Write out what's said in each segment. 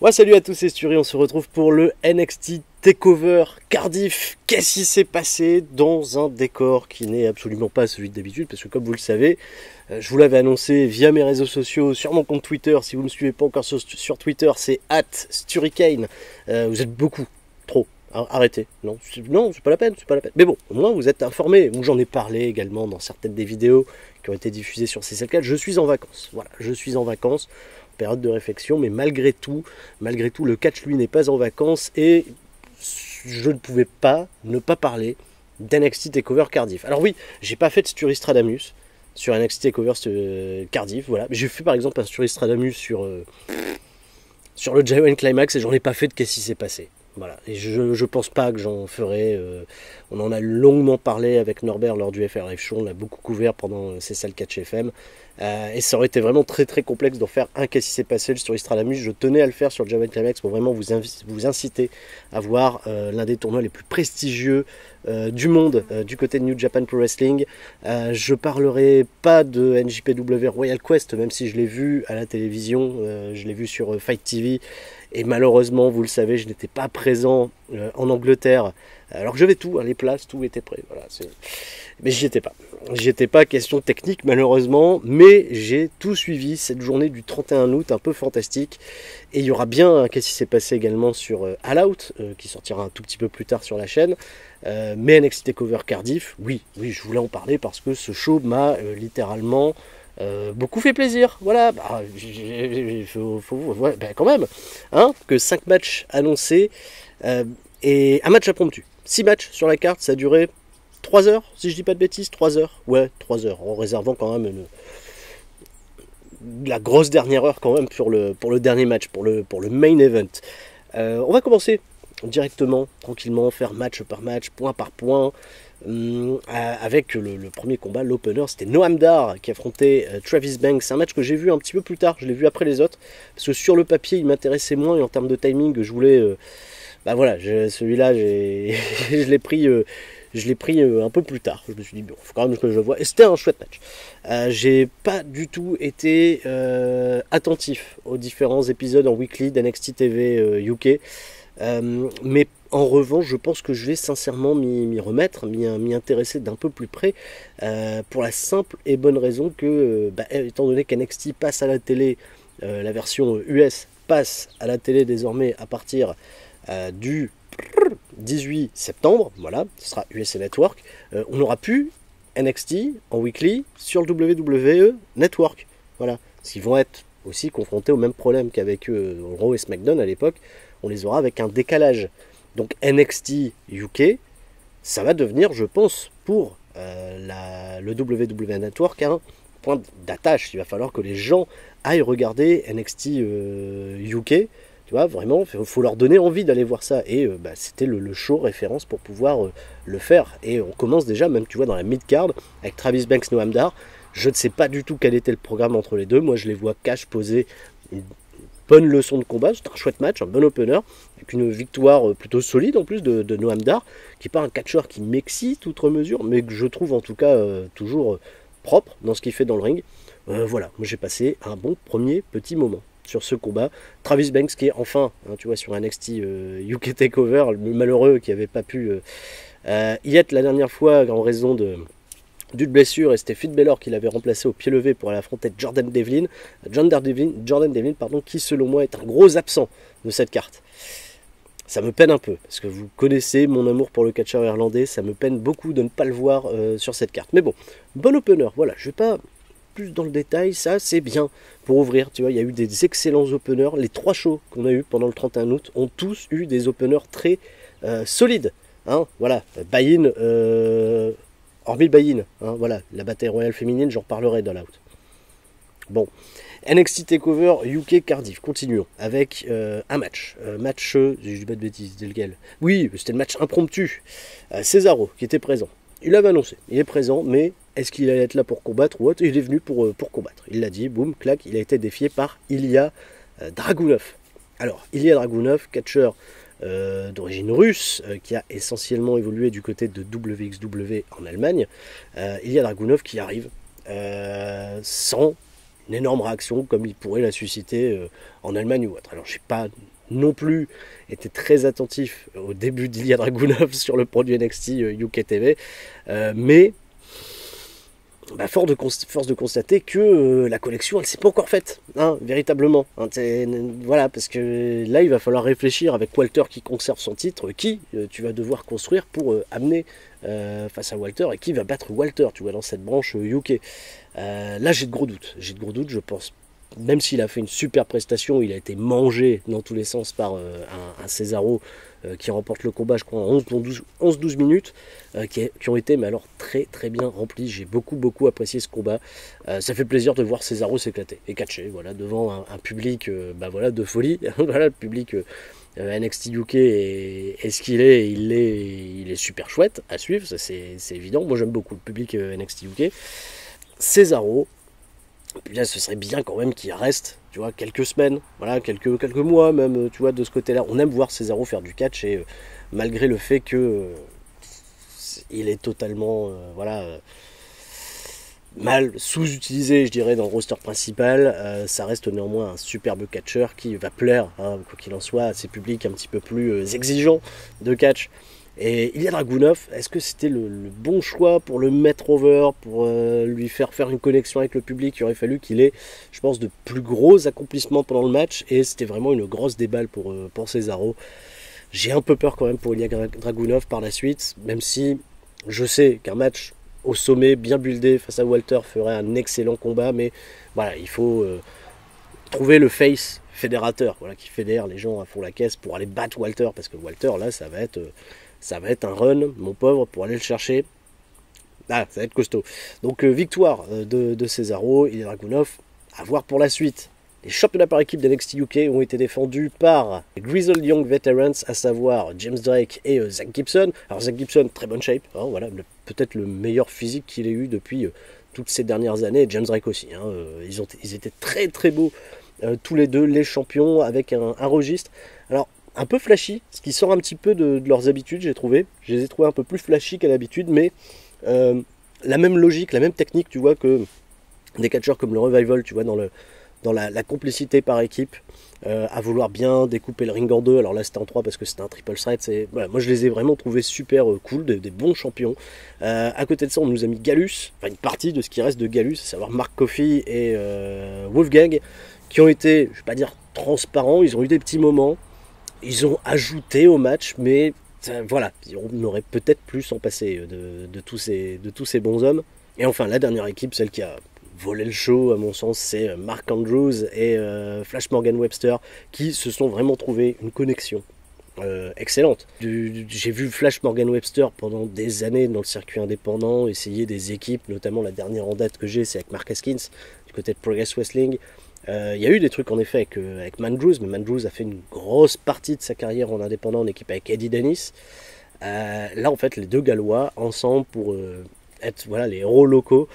Ouais, salut à tous, c'est Sturi, on se retrouve pour le NXT Takeover Cardiff. Qu'est-ce qui s'est passé dans un décor qui n'est absolument pas celui d'habitude, parce que comme vous le savez, je vous l'avais annoncé via mes réseaux sociaux, sur mon compte Twitter. Si vous ne me suivez pas encore sur Twitter, c'est @SturiKane. Vous êtes beaucoup, trop. Arrêtez, non, c'est pas la peine, c'est pas la peine. Mais bon, au moins vous êtes informés. Moi, j'en ai parlé également dans certaines des vidéos qui ont été diffusées sur C7.4. Je suis en vacances, voilà, je suis en vacances, période de réflexion, mais malgré tout, le catch lui n'est pas en vacances et je ne pouvais pas ne pas parler d'NXT TakeOver Cardiff. Alors oui, j'ai pas fait de Sturistradamus sur NXT TakeOver Cardiff, voilà. J'ai fait par exemple un Sturistradamus sur le Giant Climax et j'en ai pas fait de qu'est-ce qui s'est passé. Voilà, et je pense pas que j'en ferai. On en a longuement parlé avec Norbert lors du FRF Show, on l'a beaucoup couvert pendant ces salles catch FM. Et ça aurait été vraiment très très complexe d'en faire un qu'est-ce qui s'est passé sur Istradamus. Je tenais à le faire sur le Giant Climax pour vraiment vous inciter à voir l'un des tournois les plus prestigieux du monde du côté de New Japan Pro Wrestling. Je parlerai pas de NJPW Royal Quest, même si je l'ai vu à la télévision, je l'ai vu sur Fight TV. Et malheureusement, vous le savez, je n'étais pas présent en Angleterre. Alors que j'avais tout, hein, les places, tout était prêt. Voilà, mais j'y étais pas. J'y étais pas, question technique malheureusement. Mais j'ai tout suivi cette journée du 31 août, un peu fantastique. Et il y aura bien qu'est-ce qui s'est passé également sur All Out, qui sortira un tout petit peu plus tard sur la chaîne. Mais NXT TakeOver Cardiff, oui, je voulais en parler parce que ce show m'a littéralement... beaucoup fait plaisir, voilà, ouais, quand même, hein, que 5 matchs annoncés et un match impromptu. 6 matchs sur la carte, ça a duré 3 heures, si je dis pas de bêtises, 3 heures, ouais, 3 heures, en réservant quand même la grosse dernière heure quand même pour le dernier match, pour le main event. On va commencer directement, tranquillement, faire match par match, point par point. Avec le premier combat, l'opener, c'était Noam Dar qui affrontait Travis Banks. C'est un match que j'ai vu un petit peu plus tard, je l'ai vu après les autres, parce que sur le papier il m'intéressait moins et en termes de timing je voulais... bah voilà, celui-là je l'ai pris... je l'ai pris un peu plus tard. Je me suis dit, bon, il faut quand même que je le vois. Et c'était un chouette match. J'ai pas du tout été attentif aux différents épisodes en weekly d'NXT TV UK. Mais en revanche, je pense que je vais sincèrement m'y remettre, m'y intéresser d'un peu plus près, pour la simple et bonne raison que, étant donné qu'NXT passe à la télé, la version US passe à la télé désormais à partir du 18 septembre, voilà, ce sera USA Network, on aura pu NXT en weekly sur le WWE Network, voilà, parce qu'ils vont être aussi confrontés au même problème qu'avec Raw et SmackDown à l'époque, on les aura avec un décalage. Donc NXT UK, ça va devenir, je pense, pour le WWE Network, un point d'attache. Il va falloir que les gens aillent regarder NXT UK. Tu vois, vraiment, il faut leur donner envie d'aller voir ça. Et c'était le show référence pour pouvoir le faire. Et on commence déjà, même tu vois, dans la mid-card, avec Travis Banks, Noam Dar. Je ne sais pas du tout quel était le programme entre les deux. Moi, je les vois cash poser une bonne leçon de combat. C'était un chouette match, un bon opener, avec une victoire plutôt solide en plus de Noam Dar, qui n'est pas un catcheur qui m'excite outre mesure, mais que je trouve en tout cas toujours propre dans ce qu'il fait dans le ring. Voilà, moi j'ai passé un bon premier petit moment sur ce combat. Travis Banks qui est enfin, hein, tu vois, sur un NXT UK Takeover, le malheureux qui n'avait pas pu y être la dernière fois en raison d'une blessure, et c'était Finn Balor qui l'avait remplacé au pied levé pour aller affronter Jordan Devlin, pardon, qui selon moi est un gros absent de cette carte. Ça me peine un peu, parce que vous connaissez mon amour pour le catcheur irlandais, ça me peine beaucoup de ne pas le voir sur cette carte. Mais bon, bon opener, voilà, je vais pas plus dans le détail, ça c'est bien pour ouvrir, tu vois, il y a eu des excellents openers, les 3 shows qu'on a eu pendant le 31 août ont tous eu des openers très solides, hein, voilà, buy-in, hormis buy-in, hein, voilà, la bataille royale féminine, j'en reparlerai dans l'out. Bon, NXT TakeOver UK Cardiff, continuons avec un match. Je dis pas de bêtises, c'était lequel? Oui, c'était le match impromptu. Cesaro qui était présent. Il l'avait annoncé, il est présent, mais est-ce qu'il allait être là pour combattre ou autre? Il est venu pour combattre. Il l'a dit, boum, clac, il a été défié par Ilya Dragunov. Alors, Ilya Dragunov, catcheur d'origine russe, qui a essentiellement évolué du côté de WXW en Allemagne. Ilya Dragunov qui arrive sans une énorme réaction comme il pourrait la susciter en Allemagne ou autre. Alors j'ai pas non plus été très attentif au début d'Ilya Dragunov sur le produit NXT UK TV, mais force de constater que la collection elle s'est pas encore faite, hein, véritablement, hein, voilà, parce que là il va falloir réfléchir avec Walter qui conserve son titre, qui tu vas devoir construire pour amener face à Walter, et qui va battre Walter, tu vois, dans cette branche UK. Là j'ai de gros doutes, je pense. Même s'il a fait une super prestation, il a été mangé dans tous les sens par un Cesaro qui remporte le combat, je crois, en 11-12 minutes, qui ont été mais alors très très bien remplis. J'ai beaucoup apprécié ce combat. Ça fait plaisir de voir Cesaro s'éclater et catcher, voilà, devant un public voilà, de folie. Voilà, le public NXT UK est ce qu'il est, il est super chouette à suivre, ça c'est évident. Moi j'aime beaucoup le public NXT UK. Cesaro, puis là, ce serait bien quand même qu'il reste, tu vois, quelques semaines, voilà, quelques mois même, tu vois, de ce côté-là. On aime voir Cesaro faire du catch, et malgré le fait que il est totalement, mal sous-utilisé, je dirais, dans le roster principal, ça reste néanmoins un superbe catcheur qui va plaire, hein, quoi qu'il en soit, à ses publics un petit peu plus exigeants de catch. Et Ilya Dragunov, est-ce que c'était le bon choix pour le mettre over, pour lui faire une connexion avec le public? Il aurait fallu qu'il ait, je pense, de plus gros accomplissements pendant le match, et c'était vraiment une grosse déballe pour Cesaro. J'ai un peu peur quand même pour Ilya Dragunov par la suite, même si je sais qu'un match au sommet, bien buildé face à Walter, ferait un excellent combat, mais voilà, il faut trouver le face fédérateur, voilà, qui fédère les gens à fond la caisse pour aller battre Walter, parce que Walter, là, ça va être un run, mon pauvre, pour aller le chercher. Ah, ça va être costaud. Donc victoire de Cesaro et Dragunov. À voir pour la suite. Les championnats par équipe d'NXT UK ont été défendus par les Grizzled Young Veterans, à savoir James Drake et Zack Gibson. Alors Zack Gibson, très bonne shape, hein, voilà, peut-être le meilleur physique qu'il ait eu depuis toutes ces dernières années. Et James Drake aussi, hein, ils étaient très très beaux, tous les deux, les champions, avec un registre. Alors, un peu flashy, ce qui sort un petit peu de leurs habitudes, j'ai trouvé. Je les ai trouvés un peu plus flashy qu'à l'habitude, mais la même logique, la même technique, tu vois, que des catcheurs comme le Revival, tu vois, dans la complicité par équipe, à vouloir bien découper le ring en deux. Alors là, c'était en 3 parce que c'était un triple threat. Voilà, moi, je les ai vraiment trouvés super cool, des bons champions. À côté de ça, on nous a mis Gallus, enfin une partie de ce qui reste de Gallus, à savoir Mark Coffey et Wolfgang, qui ont été, je vais pas dire transparents, ils ont eu des petits moments. Ils ont ajouté au match, mais voilà, on aurait peut-être pu s'en passer de tous ces bons hommes. Et enfin, la dernière équipe, celle qui a volé le show, à mon sens, c'est Mark Andrews et Flash Morgan Webster, qui se sont vraiment trouvés une connexion excellente. J'ai vu Flash Morgan Webster pendant des années dans le circuit indépendant, essayer des équipes, notamment la dernière en date que j'ai, c'est avec Mark Haskins, du côté de Progress Wrestling. Il y a eu des trucs en effet avec Mandrews, mais Mandrews a fait une grosse partie de sa carrière en indépendant en équipe avec Eddie Dennis. Là en fait les deux Gallois ensemble pour être voilà, les héros locaux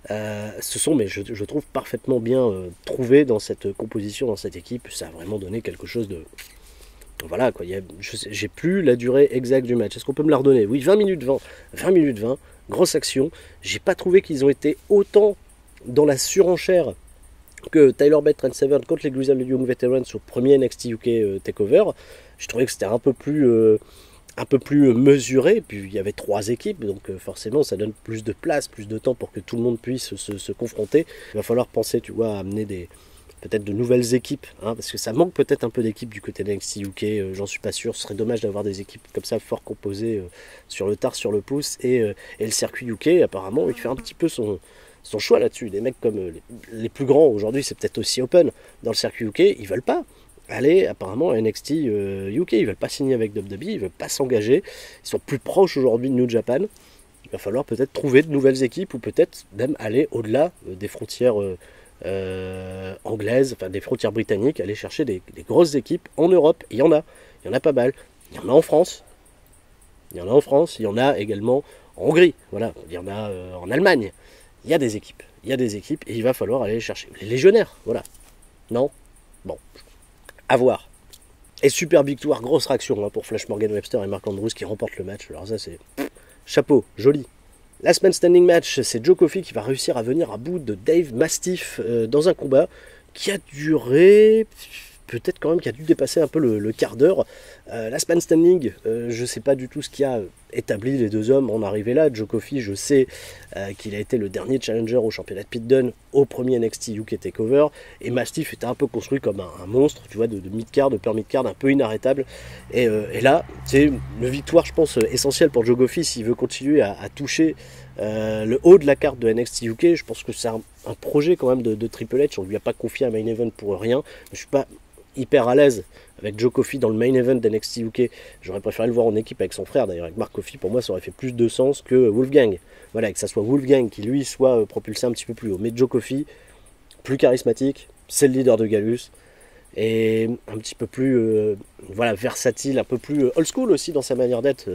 se sont, mais je trouve, parfaitement bien trouvés dans cette composition, dans cette équipe. Ça a vraiment donné quelque chose de... Voilà quoi, j'ai plus la durée exacte du match. Est-ce qu'on peut me la redonner? Oui, 20 minutes 20, grosse action. J'ai pas trouvé qu'ils ont été autant dans la surenchère que Tyler Bate 37 contre les Grizzled Young Veterans au premier NXT UK Takeover. Je trouvais que c'était un peu plus mesuré, puis il y avait 3 équipes, donc forcément ça donne plus de place, plus de temps pour que tout le monde puisse se confronter. Il va falloir penser, tu vois, à amener peut-être de nouvelles équipes, hein, parce que ça manque peut-être un peu d'équipes du côté de NXT UK, j'en suis pas sûr. Ce serait dommage d'avoir des équipes comme ça fort composées sur le tard, sur le pouce, et le circuit UK apparemment il fait un petit peu son choix là-dessus. Des mecs comme les plus grands aujourd'hui, c'est peut-être aussi open dans le circuit UK, ils veulent pas aller apparemment à NXT UK, ils veulent pas signer avec WWE, ils veulent pas s'engager, ils sont plus proches aujourd'hui de New Japan. Il va falloir peut-être trouver de nouvelles équipes, ou peut-être même aller au-delà des frontières anglaises, enfin des frontières britanniques, aller chercher des grosses équipes en Europe. Il y en a pas mal. Il y en a en France, il y en a également en Hongrie, voilà, il y en a en Allemagne. Il y a des équipes, et il va falloir aller les chercher. Les légionnaires, voilà. Non? Bon, à voir. Et super victoire, grosse réaction, hein, pour Flash Morgan Webster et Mark Andrews qui remportent le match. Alors ça c'est chapeau, joli. Last Man Standing match, c'est Joe Coffey qui va réussir à venir à bout de Dave Mastiff dans un combat qui a duré, peut-être quand même, qui a dû dépasser un peu le quart d'heure. Last Man Standing, je ne sais pas du tout ce qui a établi les deux hommes en arrivée là. Joe Coffey, je sais qu'il a été le dernier challenger au championnat de Pete Dunne au premier NXT UK Takeover, et Mastiff était un peu construit comme un monstre, tu vois, de mid-card, de upper mid-card, un peu inarrêtable. Et là, c'est une victoire, je pense, essentielle pour Joe Coffey s'il veut continuer à toucher le haut de la carte de NXT UK. Je pense que c'est un projet quand même de Triple H. On lui a pas confié un main event pour rien. Je suis pas hyper à l'aise avec Joe Coffey dans le main event d'NXT UK. J'aurais préféré le voir en équipe avec son frère, d'ailleurs avec Mark Coffey. Pour moi, ça aurait fait plus de sens que Wolfgang. Voilà, que ça soit Wolfgang qui lui soit propulsé un petit peu plus haut. Mais Joe Coffey, plus charismatique, c'est le leader de Gallus, et un petit peu plus voilà, versatile, un peu plus old school aussi dans sa manière d'être.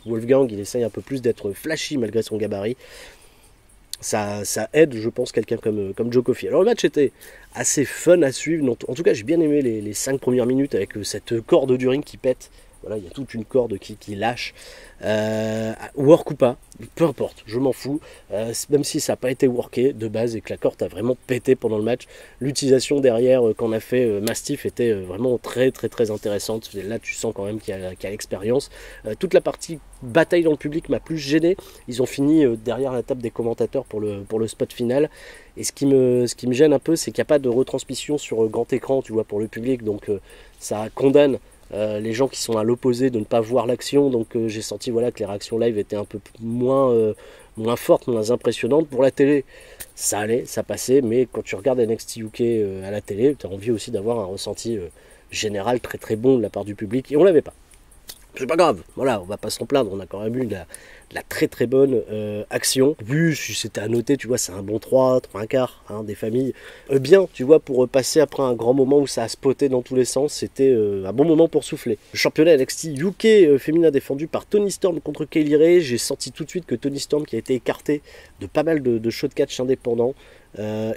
Wolfgang, il essaye un peu plus d'être flashy malgré son gabarit. Ça aide, je pense, quelqu'un comme Joe Coffey. Alors le match était assez fun à suivre. En tout cas, j'ai bien aimé les 5 premières minutes avec cette corde du ring qui pète. Voilà, il y a toute une corde qui lâche. Work ou pas, peu importe, je m'en fous. Même si ça n'a pas été worké de base et que la corde a vraiment pété pendant le match, l'utilisation derrière qu'en a fait Mastiff était vraiment très très très intéressante. Là, tu sens quand même qu'il y a l'expérience. Toute la partie bataille dans le public m'a plus gêné. Ils ont fini derrière la table des commentateurs pour le spot final. Et ce qui me gêne un peu, c'est qu'il n'y a pas de retransmission sur grand écran, tu vois, pour le public. Donc ça condamne les gens qui sont à l'opposé de ne pas voir l'action. Donc j'ai senti, voilà, que les réactions live étaient un peu moins fortes, moins impressionnantes. Pour la télé, ça allait, ça passait, mais quand tu regardes NXT UK à la télé, tu as envie aussi d'avoir un ressenti général très très bon de la part du public, et on l'avait pas. C'est pas grave, voilà, on va pas s'en plaindre, on a quand même eu de la très très bonne action. Oui, si c'était à noter, tu vois, c'est un bon 3 un quart, hein, des familles. Bien, tu vois, pour passer après un grand moment où ça a spoté dans tous les sens, c'était un bon moment pour souffler. Le championnat NXT UK féminin défendu par Toni Storm contre Kay Lee Ray. J'ai senti tout de suite que Toni Storm, qui a été écartée de pas mal de shows de catch indépendants,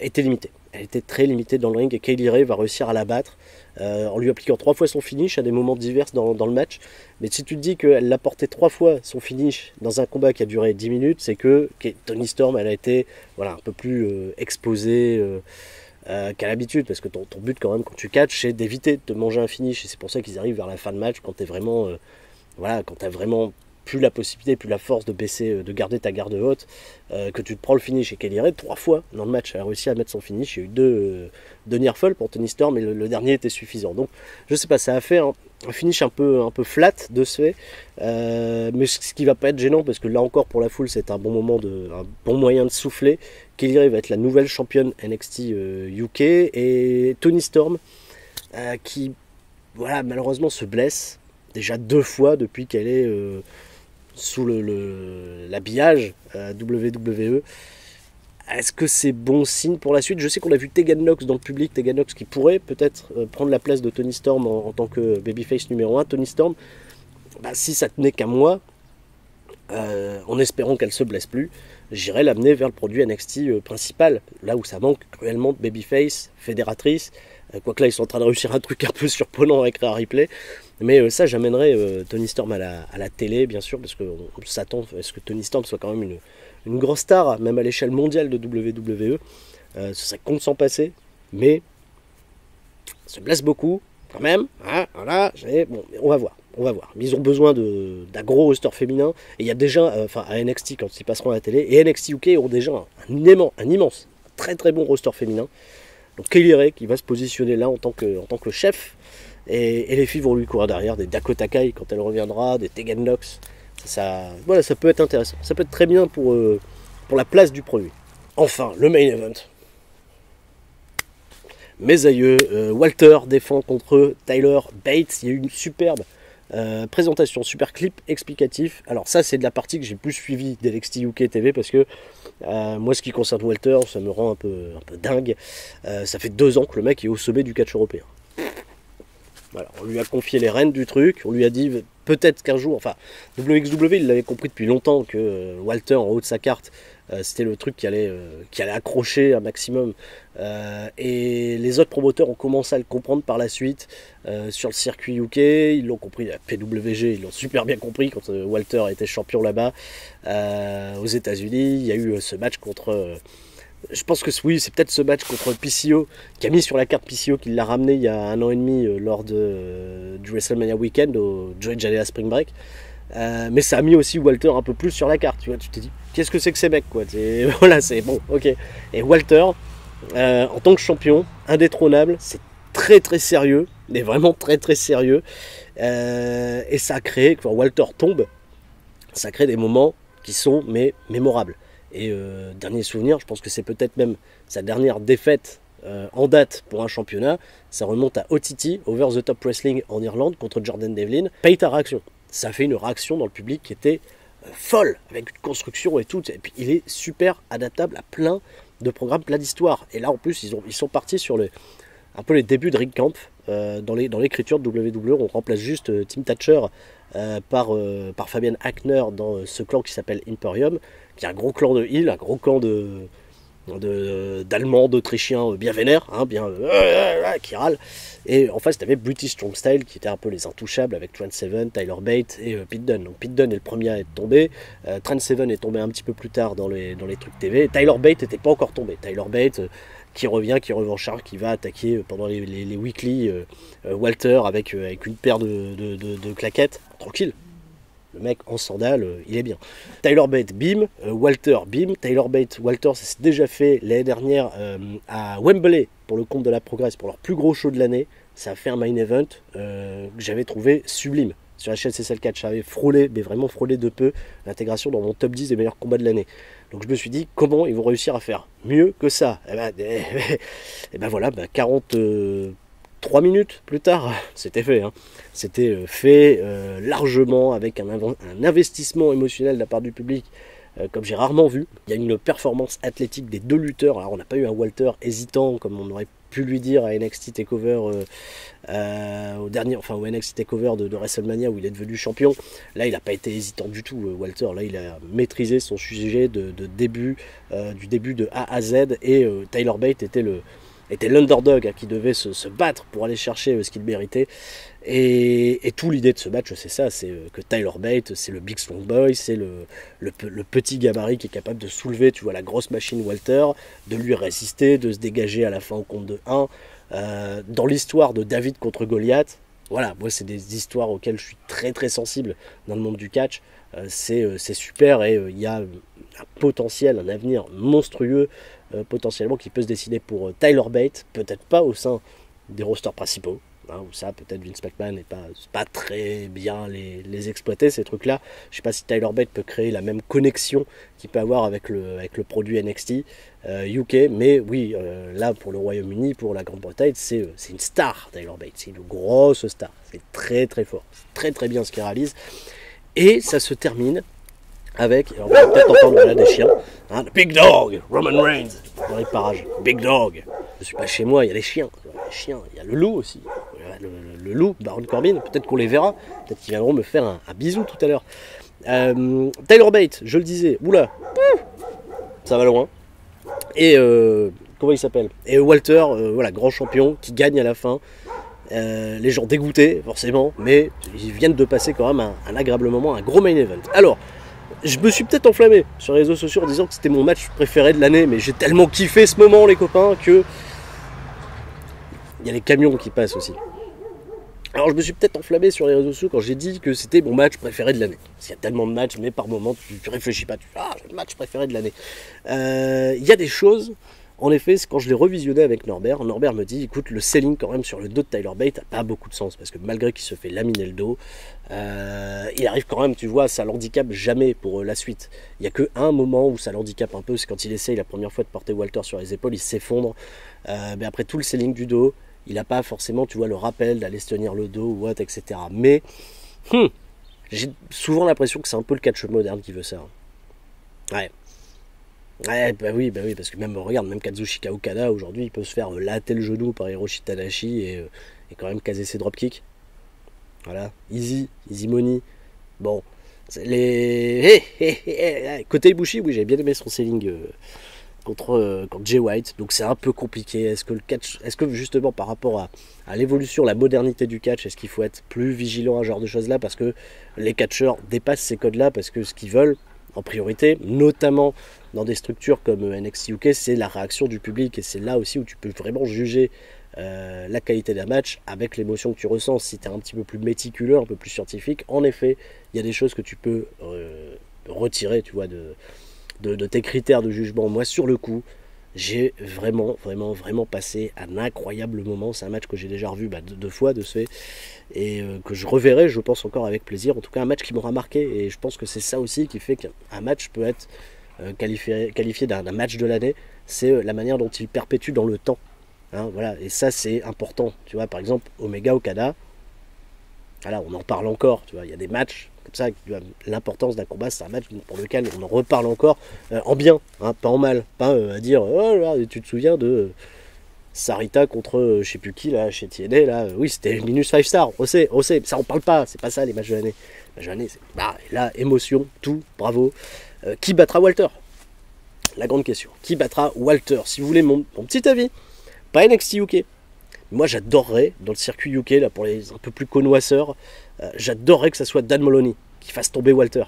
était limitée. Elle était très limitée dans le ring, et Kay Lee Ray va réussir à la battre en lui appliquant 3 fois son finish à des moments divers dans le match. Mais si tu te dis qu'elle l'a porté 3 fois son finish dans un combat qui a duré 10 minutes, c'est que Toni Storm, elle a été, voilà, un peu plus exposée qu'à l'habitude, parce que ton but quand même quand tu catches, c'est d'éviter de te manger un finish, et c'est pour ça qu'ils arrivent vers la fin de match quand t'es vraiment voilà, quand t'as vraiment plus la possibilité, plus la force de baisser, de garder ta garde haute, que tu te prends le finish. Et Kay Lee Ray, 3 fois dans le match, elle a réussi à mettre son finish. Il y a eu deux near fall pour Toni Storm, mais le dernier était suffisant. Donc je sais pas, ça a fait un finish un peu flat de ce fait, mais ce qui va pas être gênant, parce que là encore pour la foule c'est un bon moment, un bon moyen de souffler. Kay Lee Ray va être la nouvelle championne NXT UK, et Toni Storm qui, voilà, malheureusement se blesse déjà 2 fois depuis qu'elle est sous l'habillage WWE. Est-ce que c'est bon signe pour la suite? Je sais qu'on a vu Tegan Nox dans le public, Tegan Nox qui pourrait peut-être prendre la place de Toni Storm en tant que babyface numéro 1. Toni Storm, bah, si ça tenait qu'à moi, en espérant qu'elle se blesse plus, j'irais l'amener vers le produit NXT principal, là où ça manque cruellement de babyface, fédératrice. Quoique là ils sont en train de réussir un truc un peu surprenant avec Rhea Ripley, mais ça j'amènerais Toni Storm à la télé, bien sûr, parce qu'on s'attend à ce que Toni Storm soit quand même une grosse star, même à l'échelle mondiale de WWE. Ce serait con de s'en passer, mais se blesse beaucoup quand même, hein, voilà, bon, on va voir. Mais ils ont besoin d'un gros roster féminin, et il y a déjà, à NXT quand ils passeront à la télé, et NXT UK ont déjà un immense, très très bon roster féminin. Donc Kay Lee Ray qui va se positionner là en tant que chef, et les filles vont lui courir derrière, des Dakota Kai quand elle reviendra, des Tegan Nox. Voilà, ça peut être intéressant, ça peut être très bien pour la place du produit. Enfin, le main event. Mes aïeux, Walter défend contre Tyler Bates. Il y a eu une superbe présentation, super clip explicatif. Alors ça, c'est de la partie que j'ai plus suivie d'NXT UK TV, parce que moi, ce qui concerne Walter, ça me rend un peu dingue. Ça fait 2 ans que le mec est au sommet du catch européen. Voilà, on lui a confié les rênes du truc, on lui a dit peut-être qu'un jour, enfin WXW il l'avait compris depuis longtemps que Walter en haut de sa carte C'était le truc qui allait accrocher un maximum. Et les autres promoteurs ont commencé à le comprendre par la suite sur le circuit UK. Ils l'ont compris, la PWG, ils l'ont super bien compris quand Walter était champion là-bas. Aux États-Unis, il y a eu ce match contre. Je pense que oui, c'est peut-être ce match contre PCO qui a mis sur la carte PCO, qui l'a ramené il y a 1 an et demi lors du WrestleMania Weekend au Joey Janela Spring Break. Mais ça a mis aussi Walter un peu plus sur la carte. Tu vois, tu t'es dit, qu'est-ce que c'est que ces mecs quoi. Voilà, c'est bon, ok. Et Walter, en tant que champion, indétrônable, c'est très très sérieux, mais vraiment très très sérieux. Et ça a créé, quand Walter tombe, ça crée des moments qui sont mémorables. Et dernier souvenir, je pense que c'est peut-être même sa dernière défaite en date pour un championnat. Ça remonte à OTT, Over the Top Wrestling en Irlande, contre Jordan Devlin. Paye ta réaction. Ça a fait une réaction dans le public qui était folle, avec une construction et tout. Et puis il est super adaptable à plein de programmes, plein d'histoires. Et là en plus, ils sont partis sur un peu les débuts de Rick Camp. Dans l'écriture de WWE, on remplace juste Tim Thatcher par Fabian Hackner dans ce clan qui s'appelle Imperium, qui est un gros clan de heel, un gros clan d'Allemands, d'Autrichiens bien vénères, hein, qui râlent. Et en face, tu avais British Strong Style, qui était un peu les intouchables, avec Trent Seven, Tyler Bate et Pete Dunne. Donc Pete Dunne est le premier à être tombé, Trent Seven est tombé un petit peu plus tard dans les trucs TV, Tyler Bate n'était pas encore tombé. Tyler Bate qui revient, qui revanchard, qui va attaquer pendant les weekly Walter avec une paire de claquettes, tranquille. Le mec en sandales, il est bien. Tyler Bate, bim. Walter, bim. Tyler Bate, Walter, ça s'est déjà fait l'année dernière à Wembley pour le compte de la Progress, pour leur plus gros show de l'année. Ça a fait un main event que j'avais trouvé sublime. Sur la chaîne CSL 4, j'avais frôlé, mais vraiment frôlé de peu, l'intégration dans mon top 10 des meilleurs combats de l'année. Donc je me suis dit, comment ils vont réussir à faire mieux que ça? Et ben voilà, 43 minutes plus tard, c'était fait. Hein. C'était fait largement avec un investissement émotionnel de la part du public comme j'ai rarement vu. Il y a une performance athlétique des deux lutteurs. Alors on n'a pas eu un Walter hésitant comme on aurait pu lui dire à NXT TakeOver au NXT TakeOver de WrestleMania où il est devenu champion. Là il n'a pas été hésitant du tout Walter. Là il a maîtrisé son sujet du début de A à Z et Tyler Bate était l'underdog qui devait se battre pour aller chercher ce qu'il méritait. Et tout l'idée de ce match, c'est ça, c'est que Tyler Bate, c'est le big strong boy, c'est le petit gabarit qui est capable de soulever, tu vois, la grosse machine Walter, de lui résister, de se dégager à la fin au compte de 1. Dans l'histoire de David contre Goliath, voilà, moi c'est des histoires auxquelles je suis très très sensible dans le monde du catch. C'est super et il y a un potentiel, un avenir monstrueux potentiellement qui peut se dessiner pour Tyler Bate, peut-être pas au sein des rosters principaux, hein, où ça peut-être Vince McMahon n'est pas très bien les exploiter ces trucs là. Je sais pas si Tyler Bate peut créer la même connexion qu'il peut avoir avec le produit NXT UK, mais oui, là pour le Royaume-Uni, pour la Grande-Bretagne, c'est une star. Tyler Bate, c'est une grosse star, c'est très très fort, c'est très très bien ce qu'il réalise. Et ça se termine avec, alors on va peut-être entendre là des chiens, hein, Big Dog, Roman Reigns, dans les parages, Big Dog. Je suis pas chez moi, il y a les chiens, il y a le loup aussi, le loup, Baron Corbin, peut-être qu'on les verra, peut-être qu'ils viendront me faire un bisou tout à l'heure. Tyler Bate, je le disais, oula, ça va loin. Et comment il s'appelle? Et Walter, voilà, grand champion, qui gagne à la fin. Les gens dégoûtés forcément, mais ils viennent de passer quand même un agréable moment, un gros main event. Alors, je me suis peut-être enflammé sur les réseaux sociaux en disant que c'était mon match préféré de l'année, mais j'ai tellement kiffé ce moment les copains que il y a les camions qui passent aussi. Alors je me suis peut-être enflammé sur les réseaux sociaux quand j'ai dit que c'était mon match préféré de l'année. Parce qu'il y a tellement de matchs, mais par moment tu réfléchis pas, j'ai le match préféré de l'année. Il y a des choses. En effet, quand je l'ai revisionné avec Norbert me dit, écoute, le selling quand même sur le dos de Tyler Bate n'a pas beaucoup de sens, parce que malgré qu'il se fait laminer le dos, il arrive quand même, tu vois, ça l'handicape jamais pour la suite. Il n'y a que un moment où ça l'handicape un peu, c'est quand il essaye la première fois de porter Walter sur les épaules, il s'effondre, mais après tout le selling du dos, il n'a pas forcément, tu vois, le rappel d'aller se tenir le dos, ou what, etc. Mais, j'ai souvent l'impression que c'est un peu le catch moderne qui veut ça. Ouais. Ouais, bah oui, parce que même, regarde, même Kazuchika Okada, aujourd'hui, il peut se faire latter le genou par Hiroshi Tanahashi et quand même caser ses dropkicks. Voilà, easy money. Bon, Côté Ibushi, oui, j'avais bien aimé son selling contre Jay White, donc c'est un peu compliqué. Est-ce que le catch, est-ce que justement par rapport à l'évolution, la modernité du catch, est-ce qu'il faut être plus vigilant à ce genre de choses-là, parce que les catcheurs dépassent ces codes-là, parce que ce qu'ils veulent en priorité, notamment dans des structures comme NXT UK, c'est la réaction du public, et c'est là aussi où tu peux vraiment juger la qualité d'un match avec l'émotion que tu ressens. Si tu es un petit peu plus méticuleux, un peu plus scientifique, en effet, il y a des choses que tu peux retirer, tu vois, de tes critères de jugement. Moi, sur le coup, j'ai vraiment passé un incroyable moment. C'est un match que j'ai déjà revu deux fois de ce fait, et que je reverrai, je pense, encore avec plaisir. En tout cas, un match qui m'aura marqué, et je pense que c'est ça aussi qui fait qu'un match peut être qualifié d'un match de l'année. C'est la manière dont il perpétue dans le temps. Hein, voilà. Et ça, c'est important. Tu vois, par exemple, Omega Okada, voilà, on en parle encore. Tu vois, il y a des matchs comme ça. L'importance d'un combat, c'est un match pour lequel on en reparle encore en bien, hein, pas en mal. Pas à dire, oh là, tu te souviens de Sarita contre je sais plus qui là, chez TNA là. Oui, c'était minus 5 stars. On sait, ça on parle pas. C'est pas ça les matchs de l'année. Les matchs de l'année, c'est là, émotion, tout, bravo. Qui battra Walter? La grande question. Qui battra Walter? Si vous voulez mon petit avis. Pas NXT UK. Moi, j'adorerais, dans le circuit UK, là, pour les un peu plus connoisseurs, j'adorerais que ça soit Dan Moloney qui fasse tomber Walter.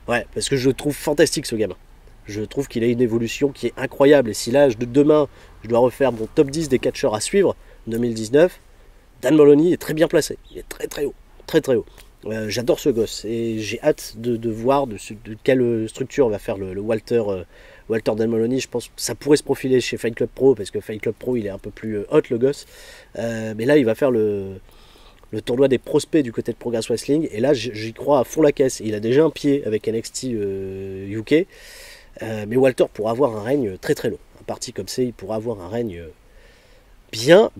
Ouais, parce que je le trouve fantastique, ce gamin. Je trouve qu'il a une évolution qui est incroyable. Et si là, demain, je dois refaire mon top 10 des catcheurs à suivre, 2019, Dan Moloney est très bien placé. Il est très haut. Très haut. J'adore ce gosse. Et j'ai hâte de voir de quelle structure va faire le Walter... Walter Dan Moloney, je pense que ça pourrait se profiler chez Fight Club Pro, parce que Fight Club Pro, il est un peu plus hot, le gosse. Mais là, il va faire le tournoi des prospects du côté de Progress Wrestling, et là, j'y crois à fond la caisse. Il a déjà un pied avec NXT UK, mais Walter pourra avoir un règne très long. Un parti comme ça, il pourra avoir un règne bien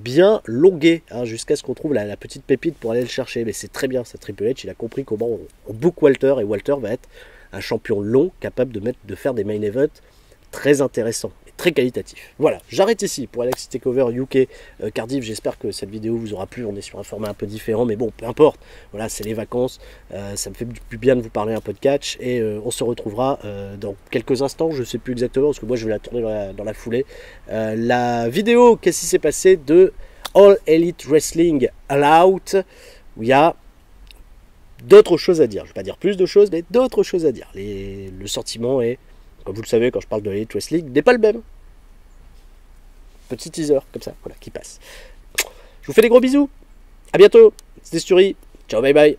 longué, hein, jusqu'à ce qu'on trouve la petite pépite pour aller le chercher. Mais c'est très bien, ça, Triple H, il a compris comment on book Walter, et Walter va être un champion long, capable de faire des main events très intéressant et très qualitatif. Voilà, j'arrête ici pour NXT TakeOver UK Cardiff. J'espère que cette vidéo vous aura plu. On est sur un format un peu différent, mais bon, peu importe. Voilà, c'est les vacances. Ça me fait du bien de vous parler un peu de catch, et on se retrouvera dans quelques instants. Je sais plus exactement parce que moi je vais la tourner dans la foulée. La vidéo, qu'est-ce qui s'est passé de All Elite Wrestling All Out, où il y a d'autres choses à dire. Je ne vais pas dire plus de choses, mais d'autres choses à dire. Le sentiment est, comme vous le savez, quand je parle de l'Elite Wrestling, n'est pas le même. Petit teaser, comme ça, voilà, qui passe. Je vous fais des gros bisous. À bientôt. C'était Sturi. Ciao, bye bye.